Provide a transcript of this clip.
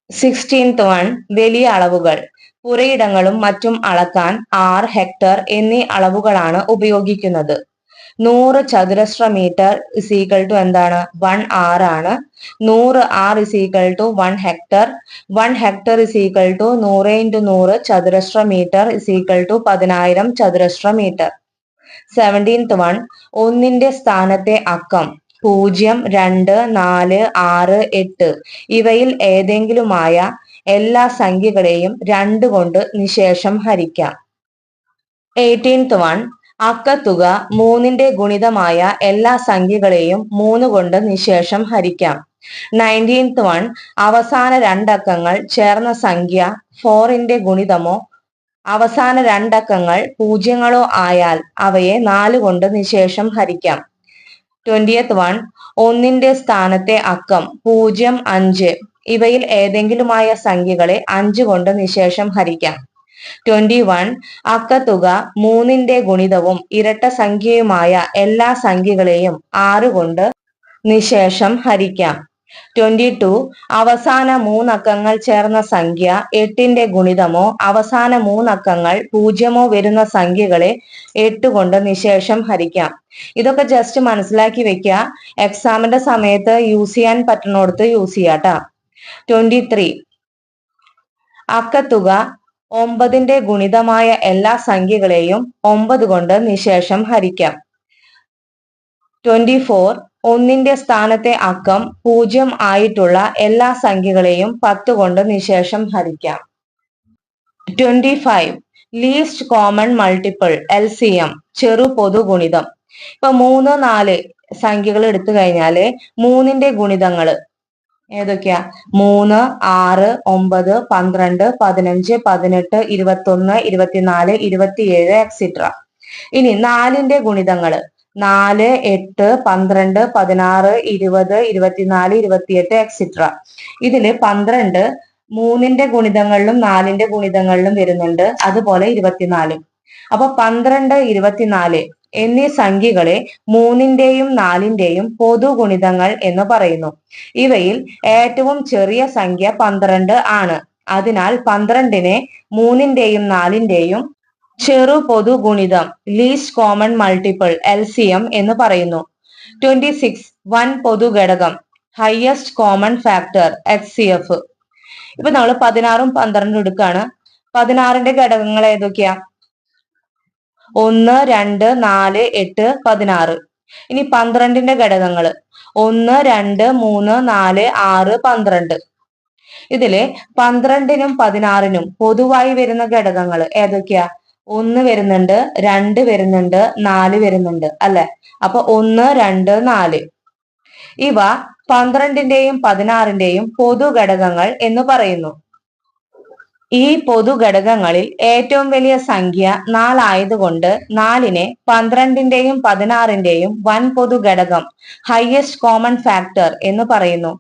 16th one, വലിയ അളവുകൾ. പുരയിടങ്ങളും മറ്റും അളക്കാൻ ആർ, ഹെക്ടർ എന്നീ അളവുകളാണ് ഉപയോഗിക്കുന്നത്. 100 ചതുരശ്ര മീറ്റർ ഇസ് ഈക്വൽ ടു എന്താണ്? 1 ആർ ആണ്. 100 are is equal to 1 hectare. 1 hectare is equal to 100 × 100 ചതുരശ്ര മീറ്റർ ഇസ് ഈക്വൽ ടു 10,000 ചതുരശ്ര മീറ്റർ. 17th വൺ, ഒന്നിന്റെ സ്ഥാനത്തെ അക്കം 0, 2, 4, 6, 8 ഇവയിൽ ഏതെങ്കിലുമായ എല്ലാ സംഖ്യകളെയും 2 കൊണ്ട് നിശേഷം ഹരിക്കാം. 18th വൺ, അക്കത്തുക 3ന്റെ ഗുണിതമായ എല്ലാ സംഖ്യകളെയും 3 കൊണ്ട് നിശേഷം ഹരിക്കാം. 19th വൺ, അവസാന രണ്ടക്കങ്ങൾ ചേർന്ന സംഖ്യ 4ന്റെ ഗുണിതമോ അവസാന രണ്ടക്കങ്ങൾ പൂജ്യങ്ങളോ ആയാൽ അവയെ 4 കൊണ്ട് നിശേഷം ഹരിക്കാം. 20th വൺ, ഒന്നിന്റെ സ്ഥാനത്തെ അക്കം 0, 5 ഇവയിൽ ഏതെങ്കിലുമായ സംഖ്യകളെ 5 കൊണ്ട് നിശേഷം ഹരിക്കാം. 21 അക്കത്തുക 3ന്റെ ഗുണിതവും ഇരട്ട സംഖ്യയുമായ എല്ലാ സംഖ്യകളെയും 6 കൊണ്ട് നിശേഷം ഹരിക്കാം. 22 അവസാന 3 അക്കങ്ങൾ ചേർന്ന സംഖ്യ 8ന്റെ ഗുണിതമോ അവസാന 3 അക്കങ്ങൾ പൂജ്യമോ വരുന്ന സംഖ്യകളെ 8 കൊണ്ട് നിശേഷം ഹരിക്കാം. ഇതൊക്കെ ജസ്റ്റ് മനസ്സിലാക്കി വെക്കുക. എക്സാമിന്റെ സമയത്ത് യൂസ് ചെയ്യാൻ പറ്റുന്നിടത്ത് യൂസ് ചെയ്യാട്ടാ. 23 അക്കത്തുക 9ന്റെ ഗുണിതമായ എല്ലാ സംഖ്യകളെയും 9 കൊണ്ട് നിശേഷം ഹരിക്കാം. 24 ഒന്നിന്റെ സ്ഥാനത്തെ അക്കം 0 ആയിട്ടുള്ള എല്ലാ സംഖ്യകളെയും 10 കൊണ്ട് നിശേഷം ഹരിക്കാം. 25 ലീസ്റ്റ് കോമൺ മൾട്ടിപ്പിൾ LCM ചെറു പൊതു ഗുണിതം. ഇപ്പൊ 3, 4 സംഖ്യകൾ എടുത്തു കഴിഞ്ഞാല് 3ന്റെ ഗുണിതങ്ങള് ഏതൊക്കെയാ? 3, 6, 9, 12, 15, 18, 21, 24, 27 എക്സെട്ര. ഇനി 4ന്റെ ഗുണിതങ്ങള് 4, 8, 12, 16, 20, 24, 28 എക്സെട്ര. ഇതില് 12 3ന്റെ ഗുണിതങ്ങളിലും 4ന്റെ ഗുണിതങ്ങളിലും വരുന്നുണ്ട്, അതുപോലെ 24. അപ്പൊ 12, 24 എന്നീ സംഖ്യകളെ 3ന്റെയും 4ന്റെയും പൊതു ഗുണിതങ്ങൾ എന്ന് പറയുന്നു. ഇവയിൽ ഏറ്റവും ചെറിയ സംഖ്യ 12 ആണ്. അതിനാൽ 12നെ 3ന്റെയും 4ന്റെയും ചെറു പൊതു ഗുണിതം ലീസ്റ്റ് കോമൺ മൾട്ടിപ്പിൾ LCM എന്ന് പറയുന്നു. 26 വൻ പൊതു ഘടകം ഹയസ്റ്റ് കോമൺ ഫാക്ടർ HCF. ഇപ്പൊ നമ്മൾ 16ഉം 12ഉം എടുക്കാണ്. 16ന്റെ ഘടകങ്ങൾ ഏതൊക്കെയാ? 1, 2, 4, 8, 16. ഇനി 12ന്റെ ഘടകങ്ങള് 1, 2, 3, 4, 6, 12. ഇതില് 12നും 16നും പൊതുവായി വരുന്ന ഘടകങ്ങൾ ഏതൊക്കെയാ? 1 വരുന്നുണ്ട്, 2 വരുന്നുണ്ട്, 4 വരുന്നുണ്ട് അല്ലെ? അപ്പൊ 1, 2, 4 ഇവ 12ന്റെയും 16ന്റെയും പൊതു ഘടകങ്ങൾ എന്ന് പറയുന്നു. ഈ പൊതു ഘടകങ്ങളിൽ ഏറ്റവും വലിയ സംഖ്യ 4 ആയതുകൊണ്ട് 4നെ 12ന്റെയും 16ന്റെയും വൻ പൊതു ഘടകം ഹയസ്റ്റ് കോമൺ ഫാക്ടർ എന്ന് പറയുന്നു.